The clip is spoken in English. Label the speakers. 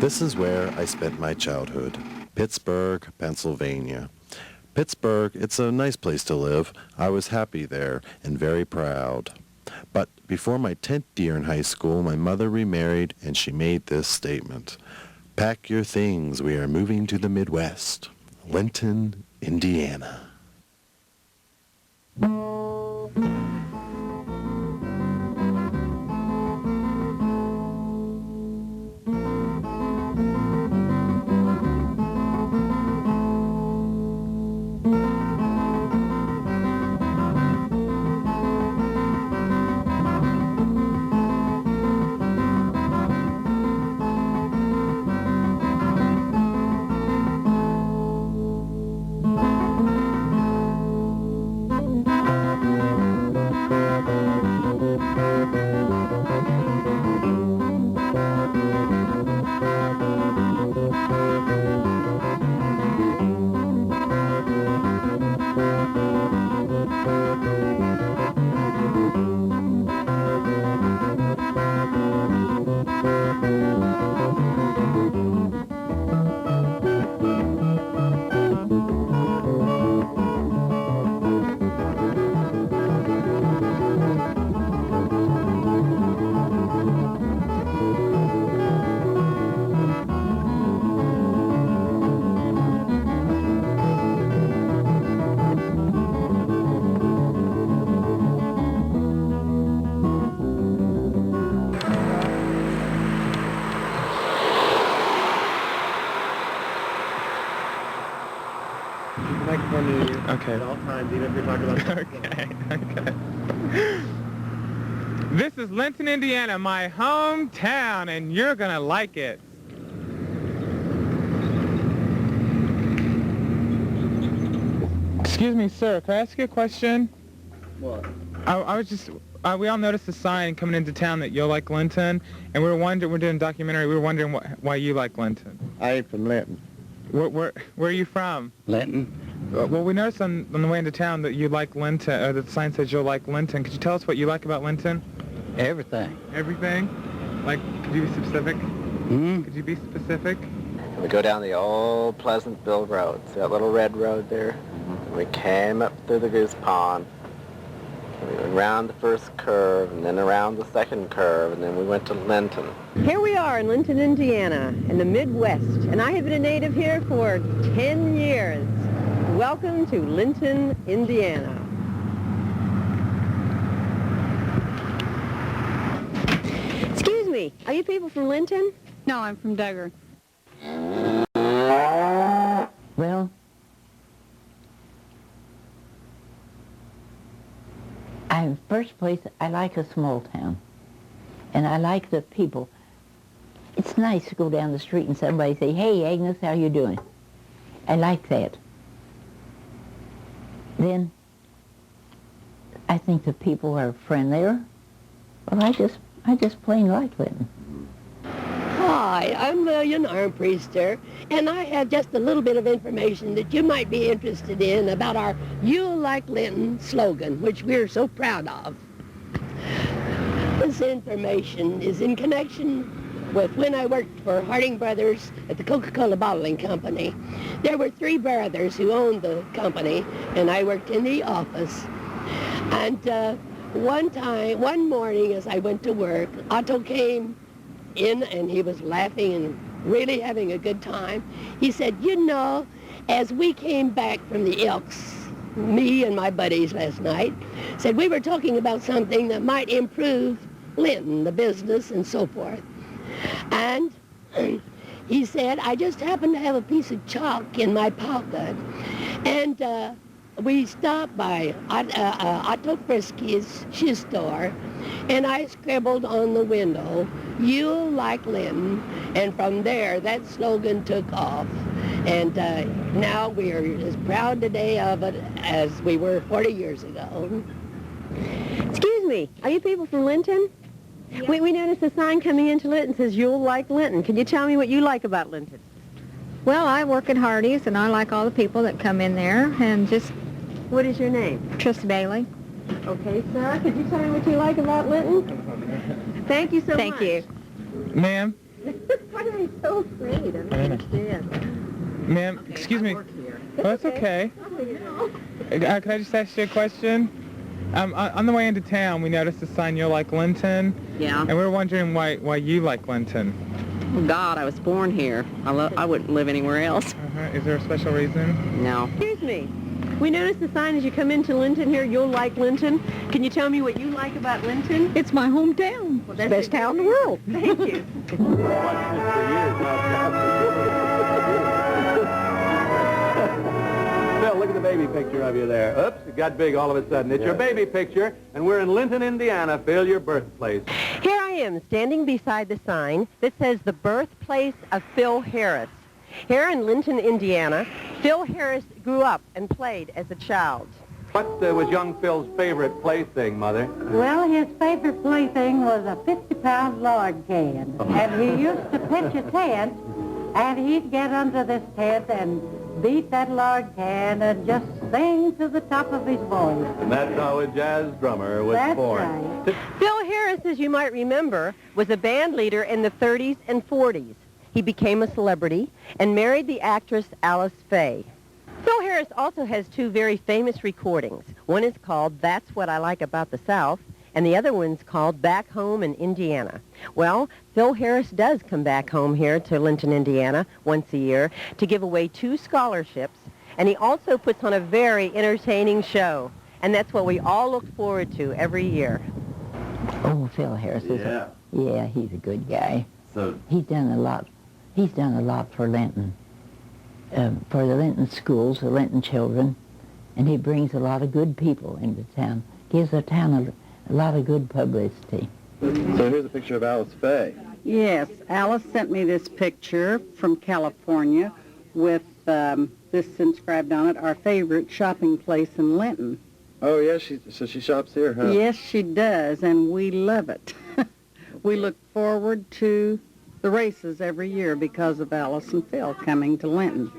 Speaker 1: This is where I spent my childhood, Pittsburgh, Pennsylvania. Pittsburgh, it's a nice place to live. I was happy there and very proud. But before my 10th year in high school, my mother remarried and she made this statement. Pack your things, we are moving to the Midwest. Linton, Indiana.
Speaker 2: Okay.
Speaker 3: At all times, even if you're talking about
Speaker 2: Okay. This is Linton, Indiana, my hometown, and you're gonna like it. Excuse me, sir. Can I ask you a question?
Speaker 3: What?
Speaker 2: I was just. We all noticed a sign coming into town that You'll Like Linton, and we're doing a documentary. We were wondering why you like Linton.
Speaker 3: I ain't from Linton.
Speaker 2: Where are you from?
Speaker 3: Linton?
Speaker 2: Well, we noticed on the way into town that you like Linton, or the sign says You'll Like Linton. Could you tell us what you like about Linton?
Speaker 3: Everything.
Speaker 2: Everything? Like, could you be specific? Could you be specific?
Speaker 4: We go down the old Pleasantville Road. See that little red road there? We came up through the Goose Pond. We went around the first curve, and then around the second curve, and then we went to Linton.
Speaker 5: Here we are in Linton, Indiana, in the Midwest, and I have been a native here for 10 years. Welcome to Linton, Indiana. Excuse me, are you people from Linton?
Speaker 6: No, I'm from Duggar.
Speaker 7: Well, first place, I like a small town, and I like the people. It's nice to go down the street and somebody say, "Hey, Agnes, how you doing?" I like that. Then, I think the people are friendlier. Well, I just plain like Linton.
Speaker 8: Hi, I'm Lillian Armpriester, and I have just a little bit of information that you might be interested in about our You'll Like Linton slogan, which we're so proud of. This information is in connection with when I worked for Harding Brothers at the Coca-Cola Bottling Company. There were 3 brothers who owned the company, and I worked in the office. And one morning as I went to work, Otto came in and he was laughing and really having a good time. He said, "You know, as we came back from the Elks, me and my buddies last night, said we were talking about something that might improve Linton, the business and so forth. And he said, I just happened to have a piece of chalk in my pocket, and we stopped by Otto Frisky's shoe store, and I scribbled on the window, You'll Like Linton, and from there that slogan took off. And now we are as proud today of it as we were 40 years ago.
Speaker 5: Excuse me, are you people from Linton? Yeah. We noticed a sign coming into Linton says You'll Like Linton. Can you tell me what you like about Linton?
Speaker 6: Well, I work at Hardee's, and I like all the people that come in there, and just...
Speaker 5: What is your name?
Speaker 6: Tris Bailey.
Speaker 5: Okay, Sarah, could you tell me what you like about Linton? Thank you so much.
Speaker 6: Thank you.
Speaker 2: Ma'am,
Speaker 5: Why are they so afraid? I don't understand.
Speaker 2: Ma'am, excuse me. Oh, that's okay. Can I just ask you a question? On the way into town, we noticed the sign, You'll Like Linton.
Speaker 5: Yeah.
Speaker 2: And we were wondering why you like Linton.
Speaker 5: Oh, God, I was born here. I wouldn't live anywhere else.
Speaker 2: Is there a special reason?
Speaker 5: No. Excuse me. We noticed the sign as you come into Linton here, You'll Like Linton. Can you tell me what you like about Linton?
Speaker 6: It's my hometown.
Speaker 5: Well, that's the best town in the world. Thank you.
Speaker 9: Phil, look at the baby picture of you there. Oops, it got big all of a sudden. It's your baby picture, and we're in Linton, Indiana, Phil, your birthplace.
Speaker 5: Here I am, standing beside the sign that says the birthplace of Phil Harris. Here in Linton, Indiana, Phil Harris grew up and played as a child.
Speaker 9: What was young Phil's favorite plaything, Mother?
Speaker 10: Well, his favorite plaything was a 50-pound lard can. And he used to pitch a tent, and he'd get under this tent and beat that lard can and just sing to the top of his voice.
Speaker 9: And that's how a jazz drummer was born.
Speaker 10: Right.
Speaker 5: Phil Harris, as you might remember, was a band leader in the 30s and 40s. He became a celebrity and married the actress Alice Faye. Phil Harris also has two very famous recordings. One is called That's What I Like About the South, and the other one's called Back Home in Indiana. Well, Phil Harris does come back home here to Linton, Indiana, once a year to give away 2 scholarships, and he also puts on a very entertaining show, and that's what we all look forward to every year.
Speaker 7: Oh, Phil Harris is yeah, he's a good guy.
Speaker 1: So
Speaker 7: He's done a lot. He's done a lot for Linton, for the Linton schools, the Linton children, and he brings a lot of good people into town. Gives the town a lot of good publicity.
Speaker 1: So here's a picture of Alice Faye.
Speaker 10: Yes, Alice sent me this picture from California with this inscribed on it, our favorite shopping place in Linton.
Speaker 1: Oh, yeah, so she shops here, huh?
Speaker 10: Yes, she does, and we love it. We look forward to the races every year because of Alice and Phil coming to Linton.